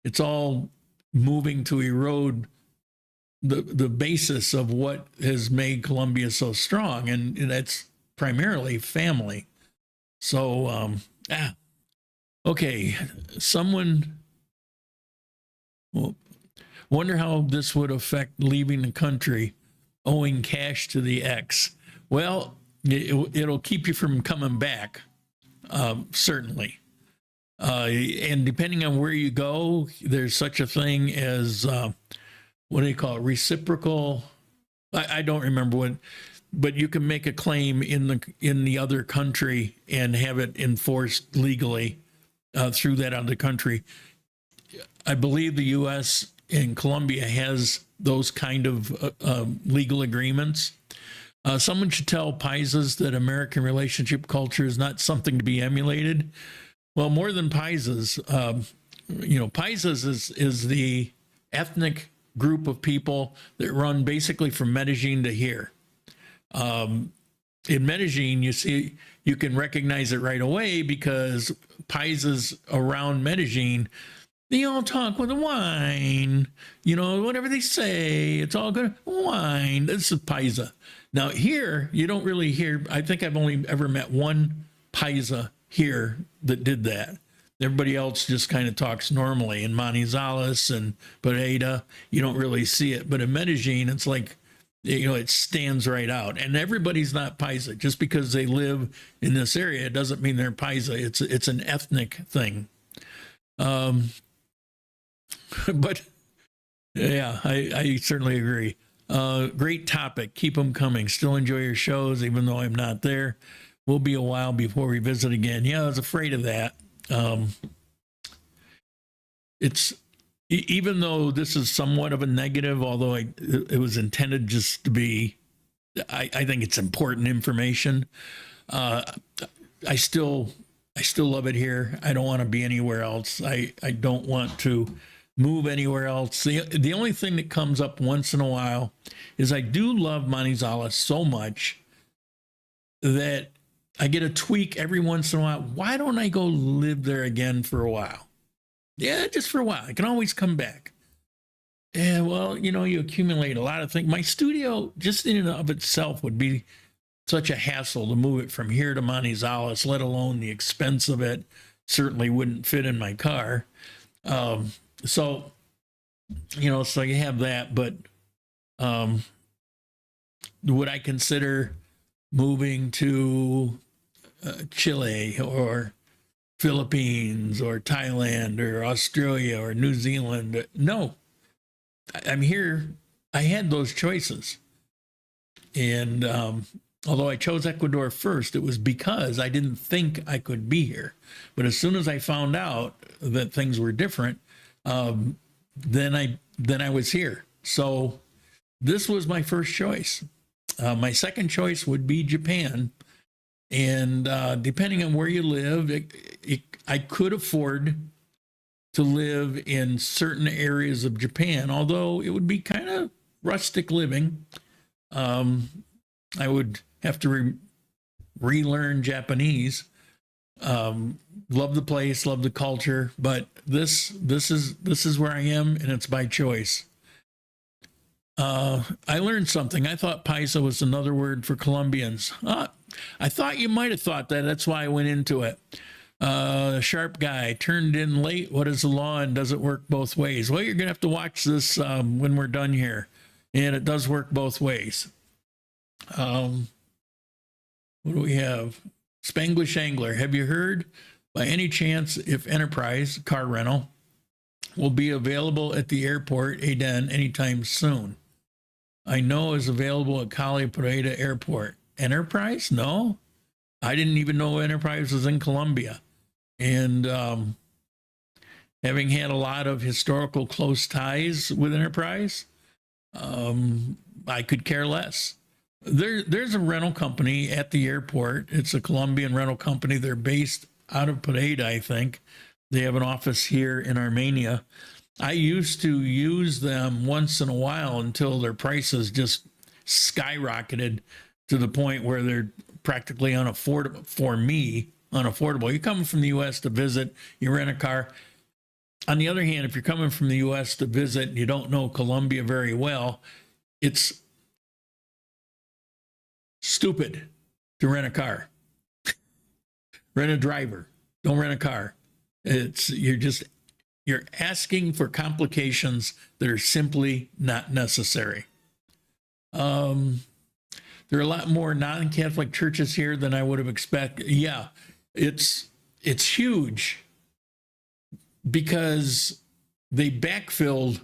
it's all moving to erode the basis of what has made Colombia so strong, and that's primarily family. So, okay, someone well, wonder how this would affect leaving the country, owing cash to the ex. Well, it'll keep you from coming back, certainly. And depending on where you go, there's such a thing as what do they call it? Reciprocal. I don't remember what, but you can make a claim in the other country and have it enforced legally through that other country. I believe the U.S. and Colombia has those kind of legal agreements. Someone should tell Paisas that American relationship culture is not something to be emulated. Well, more than Paisas, Paisas is the ethnic group of people that run basically from Medellin to here. In Medellin, you can recognize it right away because Paisas around Medellin, they all talk with a whine, whatever they say, it's all good. Whine. This is Paisa. Now here, you don't really hear, I think I've only ever met one Paisa here that did that. Everybody else just kind of talks normally. In Manizales and Pereira, you don't really see it. But in Medellin, it's like, it stands right out. And everybody's not Paisa. Just because they live in this area, it doesn't mean they're Paisa. It's an ethnic thing. But yeah, I certainly agree. Great topic. Keep them coming. Still enjoy your shows, even though I'm not there. Will be a while before we visit again. Yeah, I was afraid of that. It's even though this is somewhat of a negative, although it was intended just to be, I think it's important information. I still love it here. I don't want to be anywhere else. I don't want to move anywhere else. The only thing that comes up once in a while is I do love Manizales so much that I get a tweak every once in a while. Why don't I go live there again for a while? Yeah, just for a while. I can always come back. Yeah, well, you accumulate a lot of things. My studio, just in and of itself, would be such a hassle to move it from here to Manizales, let alone the expense of it. Certainly wouldn't fit in my car. So you have that, but would I consider moving to Chile or Philippines or Thailand or Australia or New Zealand? No, I'm here. I had those choices. And although I chose Ecuador first, it was because I didn't think I could be here. But as soon as I found out that things were different, then I was here. So this was my first choice. My second choice would be Japan. And depending on where you live, I could afford to live in certain areas of Japan, although it would be kind of rustic living. I would have to relearn Japanese. Love the place, love the culture, but this is where I am, and it's by choice. I learned something. I thought Paisa was another word for Colombians. I thought you might have thought that. That's why I went into it. Sharp guy turned in late. What is the law, and does it work both ways? Well, you're going to have to watch this when we're done here, and it does work both ways. What do we have? Spanglish Angler. Have you heard by any chance if Enterprise car rental will be available at the airport, Aden, anytime soon? I know is available at Cali Pareda Airport. Enterprise? No. I didn't even know Enterprise was in Colombia. And having had a lot of historical close ties with Enterprise, I could care less. There's a rental company at the airport. It's a Colombian rental company. They're based out of Pereira, I think. They have an office here in Armenia. I used to use them once in a while until their prices just skyrocketed to the point where they're practically unaffordable for me. Unaffordable. You come from the U.S. to visit, you rent a car. On the other hand, if you're coming from the U.S. to visit and you don't know Colombia very well, it's stupid to rent a car. Rent a driver. Don't rent a car. You're asking for complications that are simply not necessary. There are a lot more non-Catholic churches here than I would have expected. Yeah, it's huge because they backfilled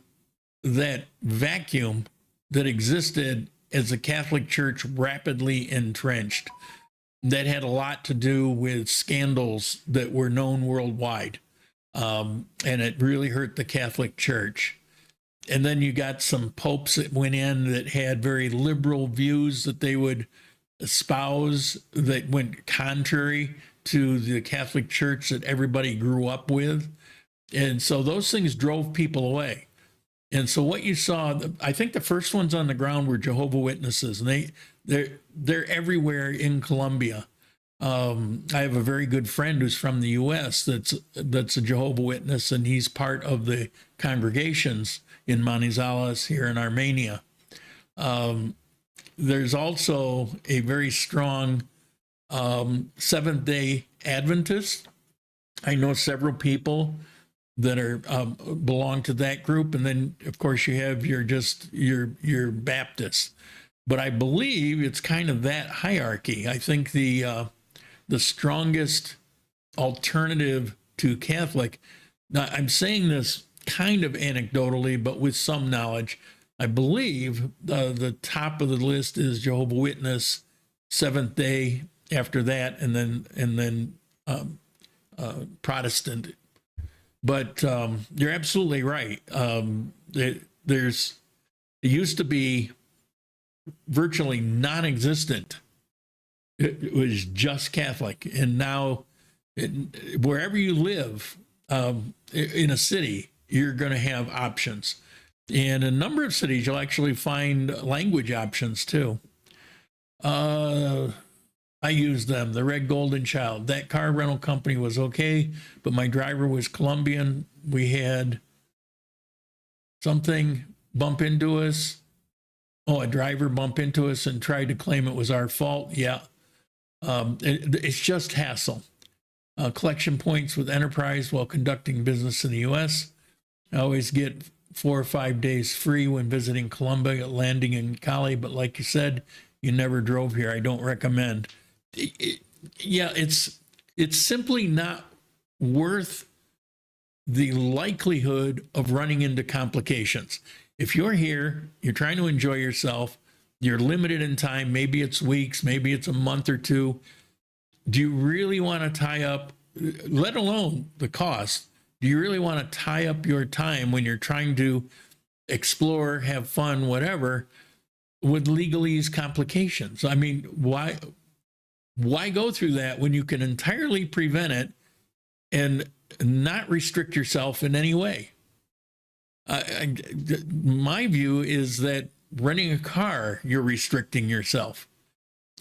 that vacuum that existed as the Catholic Church rapidly entrenched. That had a lot to do with scandals that were known worldwide. And it really hurt the Catholic Church. And then you got some popes that went in that had very liberal views that they would espouse that went contrary to the Catholic Church that everybody grew up with. And so those things drove people away. And so what you saw, I think the first ones on the ground were Jehovah's Witnesses, and they're everywhere in Colombia. I have a very good friend who's from the U.S. that's a Jehovah's Witness, and he's part of the congregations in Manizales here in Armenia. There's also a very strong Seventh-day Adventist. I know several people that are belong to that group, and then of course you have your Baptists. But I believe it's kind of that hierarchy. I think the strongest alternative to Catholic. Now I'm saying this kind of anecdotally, but with some knowledge. I believe the top of the list is Jehovah's Witness, Seventh Day after that, and then Protestant. But you're absolutely right. It used to be virtually non-existent. It was just Catholic, and now wherever you live in a city, you're going to have options. In a number of cities, you'll actually find language options too. I used them, the Red Golden Child. That car rental company was okay, but my driver was Colombian. We had something bump into us. Oh, a driver bump into us and tried to claim it was our fault. Yeah. It's just hassle. Collection points with Enterprise while conducting business in the U.S. I always get 4 or 5 days free when visiting Colombia, landing in Cali. But like you said, you never drove here. I don't recommend. It's simply not worth the likelihood of running into complications. If you're here, you're trying to enjoy yourself, you're limited in time, maybe it's weeks, maybe it's a month or two. Do you really want to tie up, let alone the cost, do you really want to tie up your time when you're trying to explore, have fun, whatever, with legalese complications? I mean, why go through that when you can entirely prevent it and not restrict yourself in any way? My view is that renting a car, you're restricting yourself.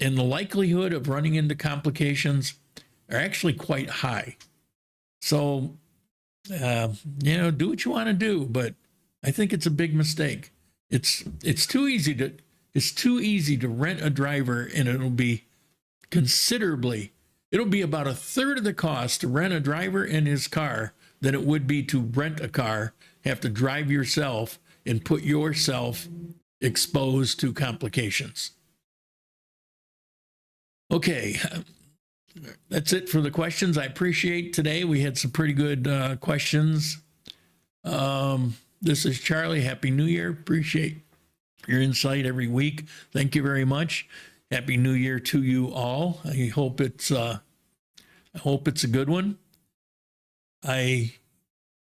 And the likelihood of running into complications are actually quite high. So, do what you want to do, but I think it's a big mistake. It's too easy to rent a driver, and it'll be about a third of the cost to rent a driver and his car than it would be to rent a car, have to drive yourself, and put yourself exposed to complications. Okay, that's it for the questions. I appreciate today. We had some pretty good questions. This is Charlie. Happy New Year. Appreciate your insight every week. Thank you very much. Happy New Year to you all. I hope it's a good one. I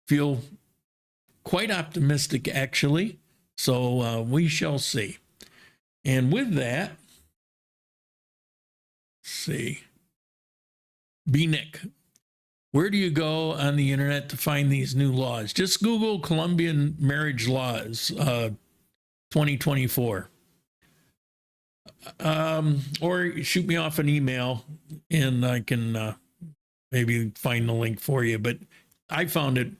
feel quite optimistic, actually. So we shall see. And with that, let's see. B. Nick, where do you go on the internet to find these new laws? Just Google Colombian marriage laws 2024. Or shoot me off an email and I can maybe find the link for you. But I found it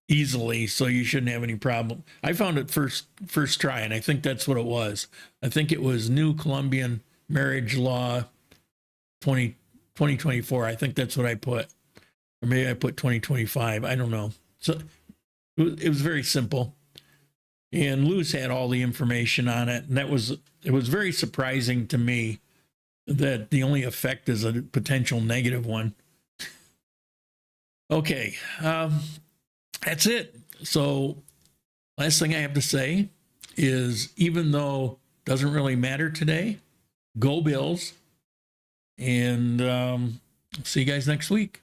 easily, so you shouldn't have any problem. I found it first try, and I think that's what it was. I think it was New Colombian Marriage Law 2024. I think that's what I put. Or maybe I put 2025. I don't know. So it was very simple. And Luz had all the information on it. And it was very surprising to me that the only effect is a potential negative one. Okay. That's it. So last thing I have to say is, even though it doesn't really matter today, go Bills. And see you guys next week.